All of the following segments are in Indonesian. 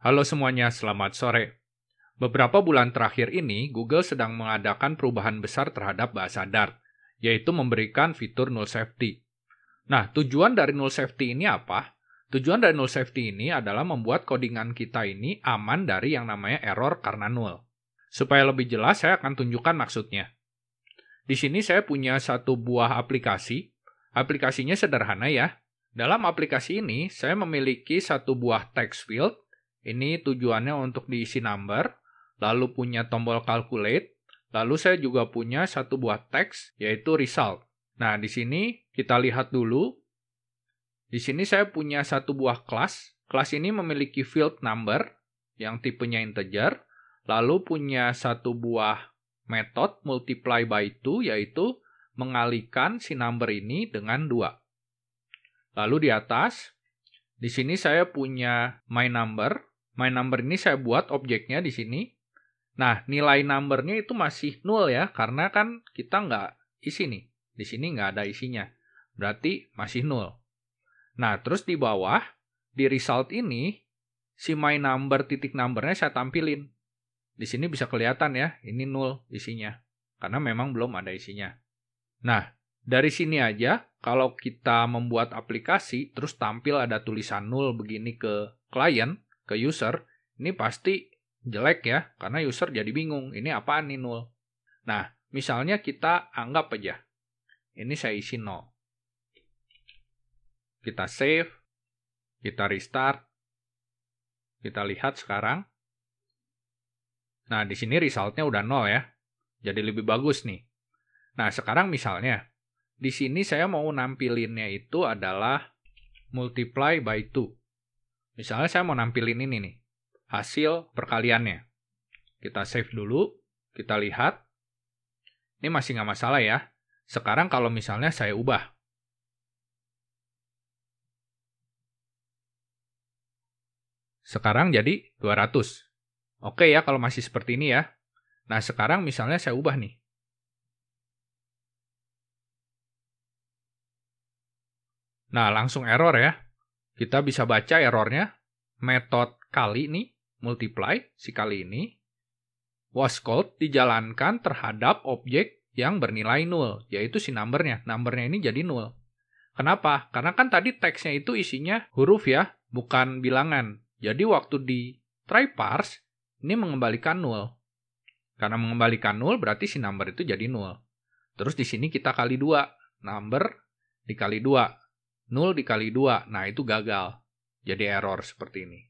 Halo semuanya, selamat sore. Beberapa bulan terakhir ini, Google sedang mengadakan perubahan besar terhadap bahasa Dart, yaitu memberikan fitur null safety. Nah, tujuan dari null safety ini apa? Tujuan dari null safety ini adalah membuat codingan kita ini aman dari yang namanya error karena null. Supaya lebih jelas, saya akan tunjukkan maksudnya. Di sini saya punya satu buah aplikasi. Aplikasinya sederhana ya. Dalam aplikasi ini, saya memiliki satu buah text field. Ini tujuannya untuk diisi number, lalu punya tombol calculate, lalu saya juga punya satu buah teks, yaitu result. Nah, di sini kita lihat dulu. Di sini saya punya satu buah kelas. Kelas ini memiliki field number, yang tipenya integer, lalu punya satu buah method multiply by 2, yaitu mengalihkan si number ini dengan 2. Lalu di atas, di sini saya punya my number. My number ini saya buat objeknya di sini. Nah, nilai numbernya itu masih 0 ya, karena kan kita nggak isi nih. Di sini nggak ada isinya. Berarti masih 0. Nah, terus di bawah, di result ini, si my number titik numbernya saya tampilin. Di sini bisa kelihatan ya, ini 0 isinya. Karena memang belum ada isinya. Nah, dari sini aja, kalau kita membuat aplikasi, terus tampil ada tulisan 0 begini ke klien, ke user, ini pasti jelek ya, karena user jadi bingung, ini apaan nih 0. Nah, misalnya kita anggap aja, ini saya isi 0. Kita save, kita restart, kita lihat sekarang. Nah, di sini resultnya udah 0 ya, jadi lebih bagus nih. Nah, sekarang misalnya, di sini saya mau nampilinnya itu adalah multiply by 2. Misalnya saya mau nampilin ini nih, hasil perkaliannya. Kita save dulu, kita lihat. Ini masih nggak masalah ya. Sekarang kalau misalnya saya ubah. Sekarang jadi 200. Oke ya kalau masih seperti ini ya. Nah sekarang misalnya saya ubah nih. Nah langsung error ya. Kita bisa baca errornya. Metode kali nih, multiply, si kali ini, was called dijalankan terhadap objek yang bernilai 0, yaitu si numbernya. Numbernya ini jadi 0. Kenapa? Karena kan tadi teksnya itu isinya huruf ya, bukan bilangan. Jadi waktu di try parse, ini mengembalikan 0. Karena mengembalikan 0 berarti si number itu jadi 0. Terus di sini kita kali 2. Number dikali 2. 0 dikali 2. Nah itu gagal. Jadi error seperti ini.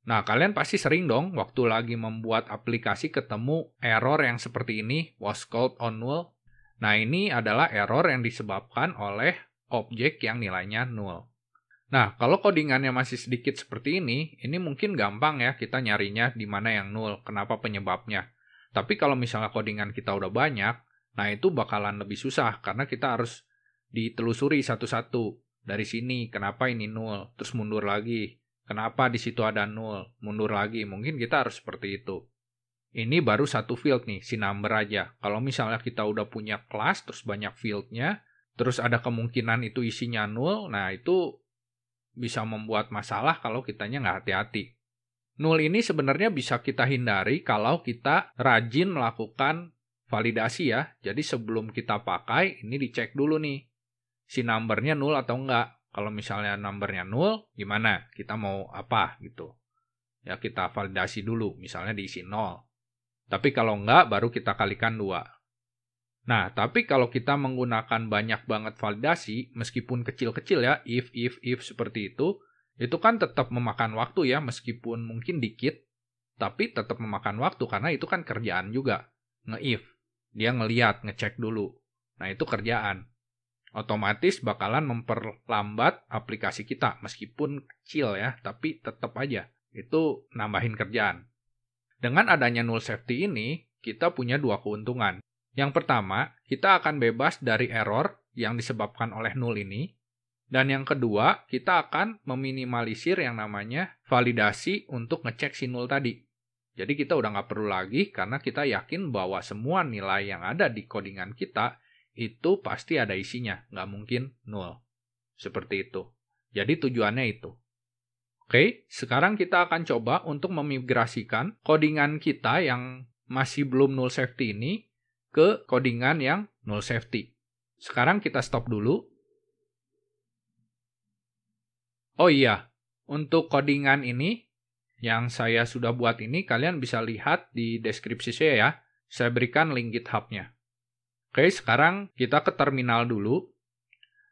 Nah, kalian pasti sering dong waktu lagi membuat aplikasi ketemu error yang seperti ini, was called on null. Nah, ini adalah error yang disebabkan oleh objek yang nilainya 0. Nah, kalau codingannya masih sedikit seperti ini mungkin gampang ya kita nyarinya di mana yang 0, kenapa penyebabnya. Tapi kalau misalnya codingan kita udah banyak, nah itu bakalan lebih susah karena kita harus ditelusuri satu-satu. Dari sini, kenapa ini 0, terus mundur lagi. Kenapa di situ ada 0, mundur lagi. Mungkin kita harus seperti itu. Ini baru satu field nih, si number aja. Kalau misalnya kita udah punya kelas, terus banyak fieldnya, terus ada kemungkinan itu isinya 0, nah itu bisa membuat masalah kalau kitanya nggak hati-hati. 0 ini sebenarnya bisa kita hindari kalau kita rajin melakukan validasi ya. Jadi sebelum kita pakai, ini dicek dulu nih. Si numbernya 0 atau enggak. Kalau misalnya numbernya 0, gimana? Kita mau apa gitu. Ya kita validasi dulu, misalnya diisi 0. Tapi kalau enggak, baru kita kalikan 2. Nah, tapi kalau kita menggunakan banyak banget validasi, meskipun kecil-kecil ya, if seperti itu kan tetap memakan waktu ya, meskipun mungkin dikit, tapi tetap memakan waktu, karena itu kan kerjaan juga. Nge-if, dia ngeliat, ngecek dulu. Nah, itu kerjaan. Otomatis bakalan memperlambat aplikasi kita, meskipun kecil ya, tapi tetap aja. Itu nambahin kerjaan. Dengan adanya null safety ini, kita punya dua keuntungan. Yang pertama, kita akan bebas dari error yang disebabkan oleh null ini. Dan yang kedua, kita akan meminimalisir yang namanya validasi untuk ngecek si null tadi. Jadi kita udah nggak perlu lagi karena kita yakin bahwa semua nilai yang ada di codingan kita itu pasti ada isinya, nggak mungkin null. Seperti itu. Jadi tujuannya itu. Oke, sekarang kita akan coba untuk memigrasikan codingan kita yang masih belum null safety ini ke codingan yang null safety. Sekarang kita stop dulu. Oh iya, untuk codingan ini yang saya sudah buat ini, kalian bisa lihat di deskripsi saya ya. Saya berikan link GitHub-nya. Oke, sekarang kita ke terminal dulu.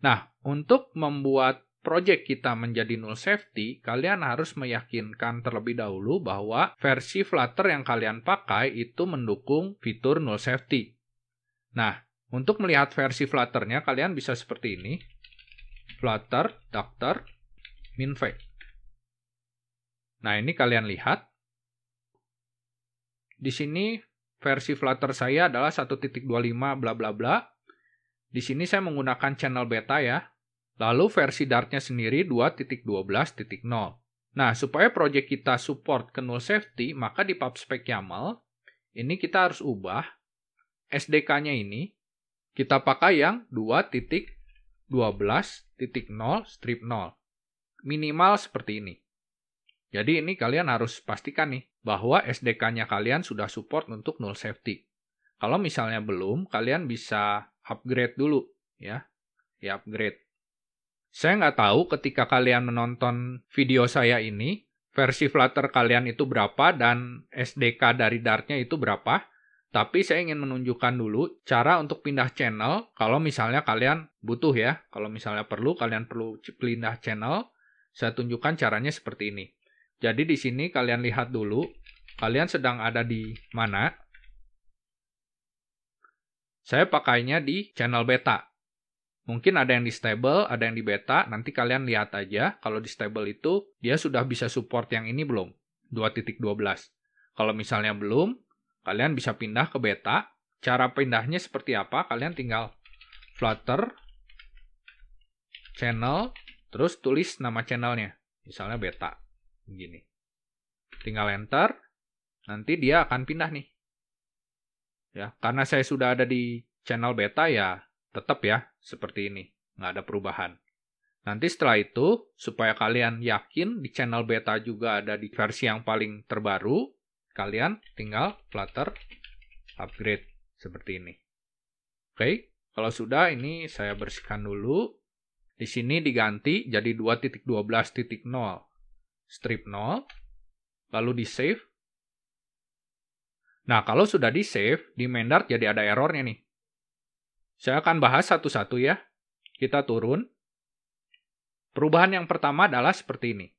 Nah, untuk membuat project kita menjadi null safety, kalian harus meyakinkan terlebih dahulu bahwa versi Flutter yang kalian pakai itu mendukung fitur null safety. Nah, untuk melihat versi Flutter-nya, kalian bisa seperti ini. Flutter, Doctor, Minfig. Nah, ini kalian lihat. Di sini versi Flutter saya adalah 1.25 bla bla bla. Di sini saya menggunakan channel beta ya. Lalu versi Dart-nya sendiri 2.12.0. Nah, supaya project kita support ke null safety, maka di pubspec YAML, ini kita harus ubah SDK-nya ini, kita pakai yang 2.12.0/0. Minimal seperti ini. Jadi ini kalian harus pastikan nih, bahwa SDK-nya kalian sudah support untuk null safety. Kalau misalnya belum, kalian bisa upgrade dulu ya. Upgrade. Saya nggak tahu ketika kalian menonton video saya ini, versi Flutter kalian itu berapa dan SDK dari Dart-nya itu berapa. Tapi saya ingin menunjukkan dulu cara untuk pindah channel kalau misalnya kalian butuh ya. Kalau misalnya kalian perlu pindah channel, saya tunjukkan caranya seperti ini. Jadi di sini kalian lihat dulu, kalian sedang ada di mana. Saya pakainya di channel beta. Mungkin ada yang di stable, ada yang di beta, nanti kalian lihat aja kalau di stable itu dia sudah bisa support yang ini belum, 2.12. Kalau misalnya belum, kalian bisa pindah ke beta. Cara pindahnya seperti apa? Kalian tinggal Flutter, channel, terus tulis nama channelnya, misalnya beta, begini. Tinggal enter, nanti dia akan pindah nih. Ya, karena saya sudah ada di channel beta ya, tetap ya, seperti ini. Nggak ada perubahan. Nanti setelah itu, supaya kalian yakin di channel beta juga ada di versi yang paling terbaru, kalian tinggal Flutter upgrade seperti ini. Oke, kalau sudah ini saya bersihkan dulu. Di sini diganti jadi 2.12.0 strip 0, lalu di save. Nah, kalau sudah di save, di main Dart jadi ada errornya nih. Saya akan bahas satu-satu ya. Kita turun. Perubahan yang pertama adalah seperti ini.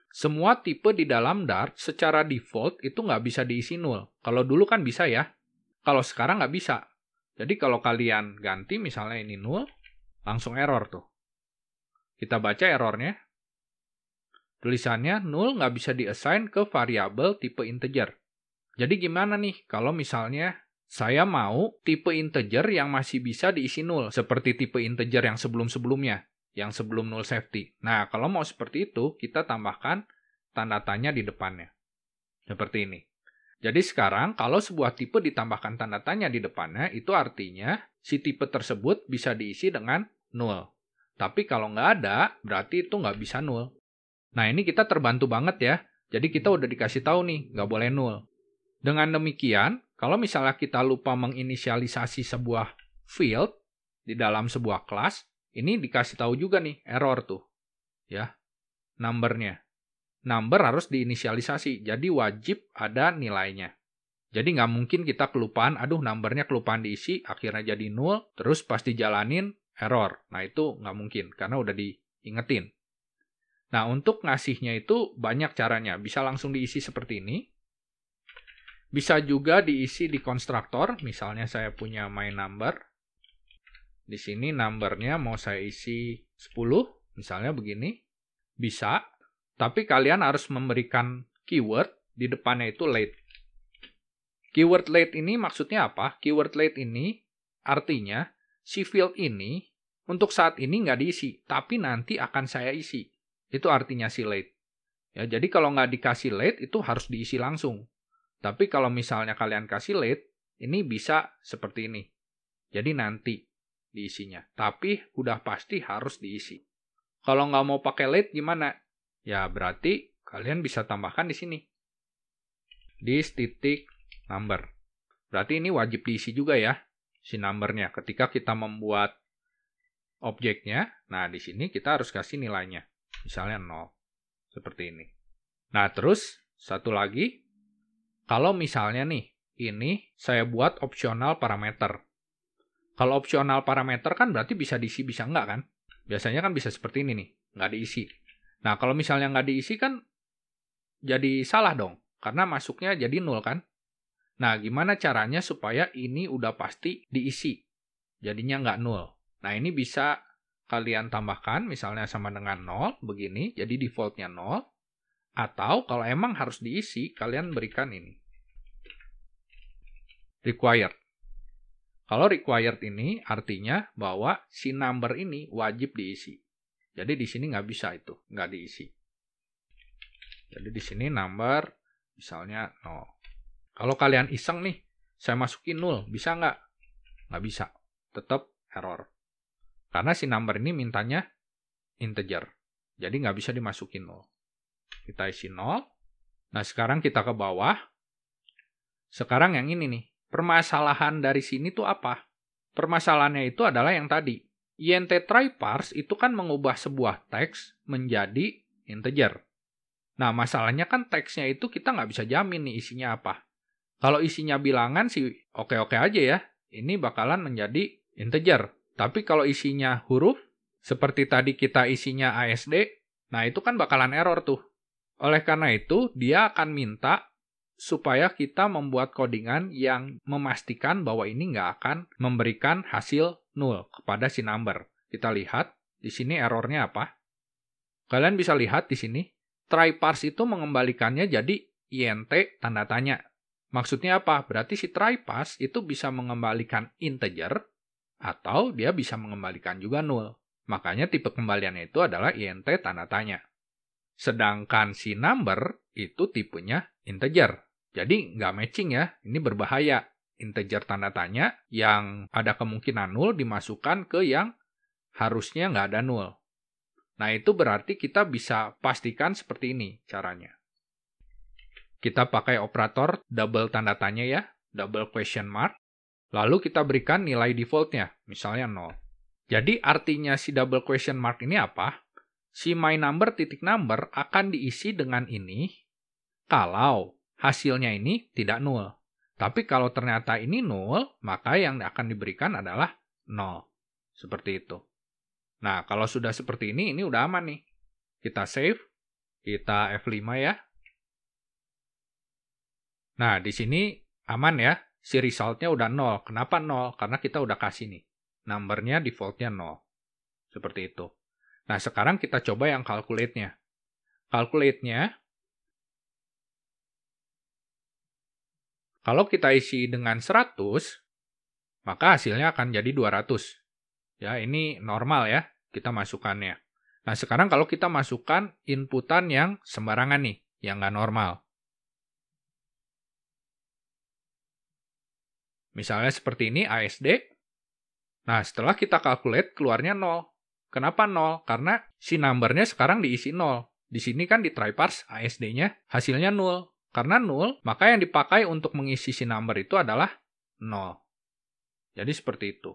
Semua tipe di dalam Dart secara default itu nggak bisa diisi null. Kalau dulu kan bisa ya. Kalau sekarang nggak bisa. Jadi kalau kalian ganti misalnya ini null, langsung error tuh. Kita baca errornya. Tulisannya null nggak bisa diassign ke variabel tipe integer. Jadi gimana nih kalau misalnya saya mau tipe integer yang masih bisa diisi null, seperti tipe integer yang sebelum-sebelumnya, yang sebelum null safety. Nah, kalau mau seperti itu, kita tambahkan tanda tanya di depannya. Seperti ini. Jadi sekarang, kalau sebuah tipe ditambahkan tanda tanya di depannya, itu artinya si tipe tersebut bisa diisi dengan null. Tapi kalau nggak ada, berarti itu nggak bisa null. Nah, ini kita terbantu banget ya. Jadi kita udah dikasih tahu nih, nggak boleh null. Dengan demikian, kalau misalnya kita lupa menginisialisasi sebuah field di dalam sebuah kelas, ini dikasih tahu juga nih, error tuh. Ya, number-nya. Number harus diinisialisasi, jadi wajib ada nilainya. Jadi nggak mungkin kita kelupaan, aduh number-nya kelupaan diisi, akhirnya jadi null, terus pas dijalanin, error. Nah itu nggak mungkin, karena udah diingetin. Nah untuk ngasihnya itu banyak caranya, bisa langsung diisi seperti ini. Bisa juga diisi di konstruktor, misalnya saya punya my number. Di sini numbernya mau saya isi 10, misalnya begini. Bisa, tapi kalian harus memberikan keyword, di depannya itu late. Keyword late ini maksudnya apa? Keyword late ini artinya si field ini untuk saat ini nggak diisi, tapi nanti akan saya isi. Itu artinya si late. Ya, jadi kalau nggak dikasih late, itu harus diisi langsung. Tapi kalau misalnya kalian kasih late, ini bisa seperti ini. Jadi nanti diisinya. Tapi udah pasti harus diisi. Kalau nggak mau pakai late gimana? Ya, berarti kalian bisa tambahkan di sini. This titik number. Berarti ini wajib diisi juga ya, si numbernya. Ketika kita membuat objeknya, nah di sini kita harus kasih nilainya. Misalnya 0. Seperti ini. Nah, terus satu lagi. Kalau misalnya nih, ini saya buat opsional parameter. Kalau opsional parameter kan berarti bisa diisi, bisa enggak kan? Biasanya kan bisa seperti ini nih, nggak diisi. Nah, kalau misalnya nggak diisi kan jadi salah dong, karena masuknya jadi 0 kan? Nah, gimana caranya supaya ini udah pasti diisi? Jadinya nggak 0. Nah, ini bisa kalian tambahkan, misalnya sama dengan 0, begini, jadi defaultnya 0. Atau kalau emang harus diisi, kalian berikan ini. Required. Kalau required ini artinya bahwa si number ini wajib diisi. Jadi di sini nggak bisa itu, nggak diisi. Jadi di sini number misalnya 0. Kalau kalian iseng nih, saya masukin 0, bisa nggak? Nggak bisa, tetap error. Karena si number ini mintanya integer. Jadi nggak bisa dimasukin 0. Kita isi 0. Nah, sekarang kita ke bawah. Sekarang yang ini nih. Permasalahan dari sini tuh apa? Permasalahannya itu adalah yang tadi. int try parse itu kan mengubah sebuah teks menjadi integer. Nah, masalahnya kan teksnya itu kita nggak bisa jamin nih isinya apa. Kalau isinya bilangan sih oke-oke aja ya. Ini bakalan menjadi integer. Tapi kalau isinya huruf, seperti tadi kita isinya ASD, nah itu kan bakalan error tuh. Oleh karena itu, dia akan minta supaya kita membuat codingan yang memastikan bahwa ini nggak akan memberikan hasil 0 kepada si number. Kita lihat, di sini errornya apa? Kalian bisa lihat di sini, try parse itu mengembalikannya jadi int tanda tanya. Maksudnya apa? Berarti si try parse itu bisa mengembalikan integer, atau dia bisa mengembalikan juga 0. Makanya tipe kembaliannya itu adalah int tanda tanya. Sedangkan si number itu tipenya integer. Jadi nggak matching ya, ini berbahaya. Integer tanda tanya yang ada kemungkinan 0 dimasukkan ke yang harusnya nggak ada 0. Nah, itu berarti kita bisa pastikan seperti ini caranya. Kita pakai operator double tanda tanya ya, double question mark. Lalu kita berikan nilai defaultnya, misalnya 0. Jadi artinya si double question mark ini apa? Si myNumber titik number akan diisi dengan ini kalau hasilnya ini tidak 0. Tapi kalau ternyata ini 0, maka yang akan diberikan adalah 0. Seperti itu. Nah, kalau sudah seperti ini udah aman nih. Kita save, kita F5 ya. Nah, di sini aman ya. Si resultnya udah 0. Kenapa 0? Karena kita udah kasih nih. Numbernya defaultnya 0. Seperti itu. Nah, sekarang kita coba yang calculate-nya. Calculate-nya, kalau kita isi dengan 100, maka hasilnya akan jadi 200. Ya, ini normal ya, kita masukkannya. Nah, sekarang kalau kita masukkan inputan yang sembarangan nih, yang nggak normal. Misalnya seperti ini, ASD. Nah, setelah kita calculate, keluarnya 0. Kenapa 0? Karena si numbernya sekarang diisi 0. Di sini kan di try parse ASD-nya hasilnya 0. Karena 0, maka yang dipakai untuk mengisi si number itu adalah 0. Jadi seperti itu.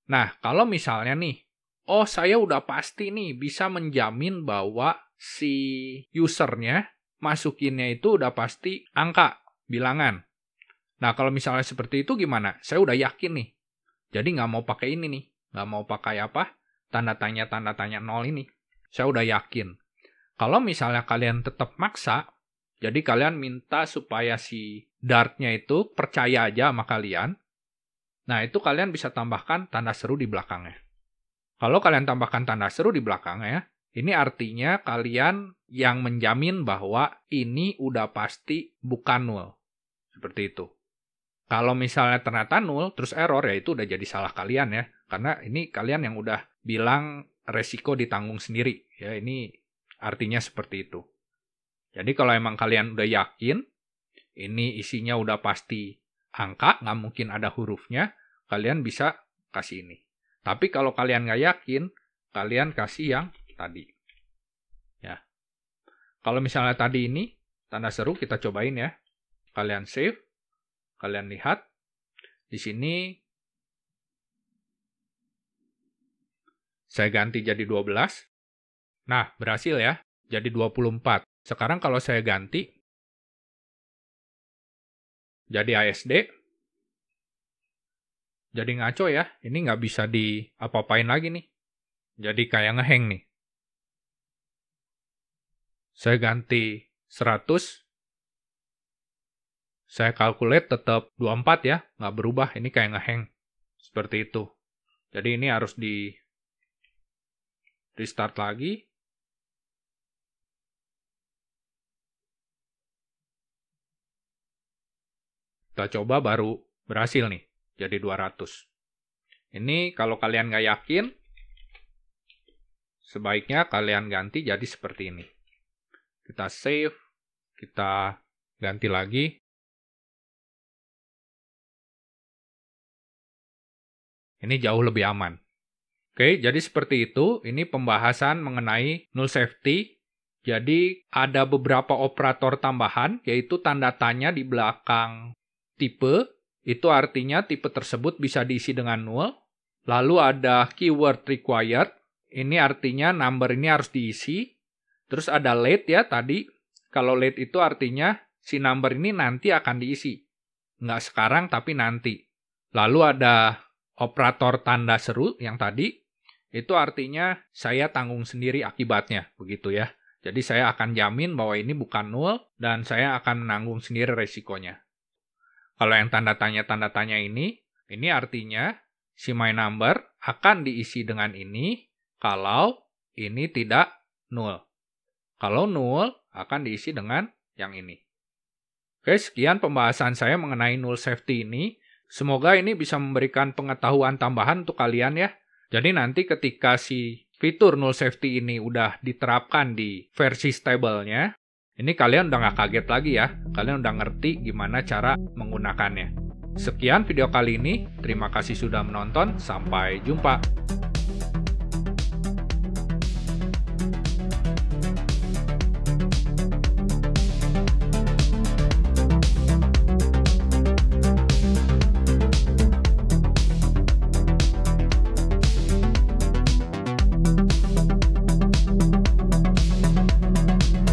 Nah, kalau misalnya nih, oh saya udah pasti nih bisa menjamin bahwa si usernya masukinnya itu udah pasti angka, bilangan. Nah, kalau misalnya seperti itu gimana? Saya udah yakin nih. Jadi nggak mau pakai ini nih. Nggak mau pakai apa? Tanda tanya 0 ini. Saya udah yakin. Kalau misalnya kalian tetap maksa, jadi kalian minta supaya si Dart-nya itu percaya aja sama kalian. Nah, itu kalian bisa tambahkan tanda seru di belakangnya. Kalau kalian tambahkan tanda seru di belakangnya, ini artinya kalian yang menjamin bahwa ini udah pasti bukan 0. Seperti itu. Kalau misalnya ternyata 0, terus error, ya itu udah jadi salah kalian ya. Karena ini kalian yang udah bilang resiko ditanggung sendiri. Ya, ini artinya seperti itu. Jadi kalau emang kalian udah yakin, ini isinya udah pasti angka, nggak mungkin ada hurufnya, kalian bisa kasih ini. Tapi kalau kalian nggak yakin, kalian kasih yang tadi. Ya. Kalau misalnya tadi ini tanda seru, kita cobain ya. Kalian save, kalian lihat di sini saya ganti jadi 12. Nah, berhasil ya, jadi 24. Sekarang kalau saya ganti jadi ASD, jadi ngaco ya. Ini nggak bisa diapa-apain lagi nih. Jadi kayak ngehang nih. Saya ganti 100. Saya calculate tetap 24 ya, nggak berubah. Ini kayak ngehang. Seperti itu. Jadi ini harus di restart lagi. Kita coba baru berhasil nih, jadi 200. Ini kalau kalian nggak yakin, sebaiknya kalian ganti jadi seperti ini. Kita save, kita ganti lagi. Ini jauh lebih aman. Oke, jadi seperti itu. Ini pembahasan mengenai null safety. Jadi ada beberapa operator tambahan, yaitu tanda tanya di belakang tipe. Itu artinya tipe tersebut bisa diisi dengan null. Lalu ada keyword required. Ini artinya number ini harus diisi. Terus ada late ya tadi. Kalau late itu artinya si number ini nanti akan diisi. Nggak sekarang tapi nanti. Lalu ada operator tanda seru yang tadi. Itu artinya saya tanggung sendiri akibatnya. Begitu ya. Jadi saya akan jamin bahwa ini bukan null dan saya akan menanggung sendiri resikonya. Kalau yang tanda tanya ini artinya si my number akan diisi dengan ini kalau ini tidak null. Kalau null akan diisi dengan yang ini. Oke, sekian pembahasan saya mengenai null safety ini. Semoga ini bisa memberikan pengetahuan tambahan untuk kalian ya. Jadi nanti ketika si fitur null safety ini udah diterapkan di versi stable-nya, ini kalian udah nggak kaget lagi ya. Kalian udah ngerti gimana cara menggunakannya. Sekian video kali ini. Terima kasih sudah menonton. Sampai jumpa.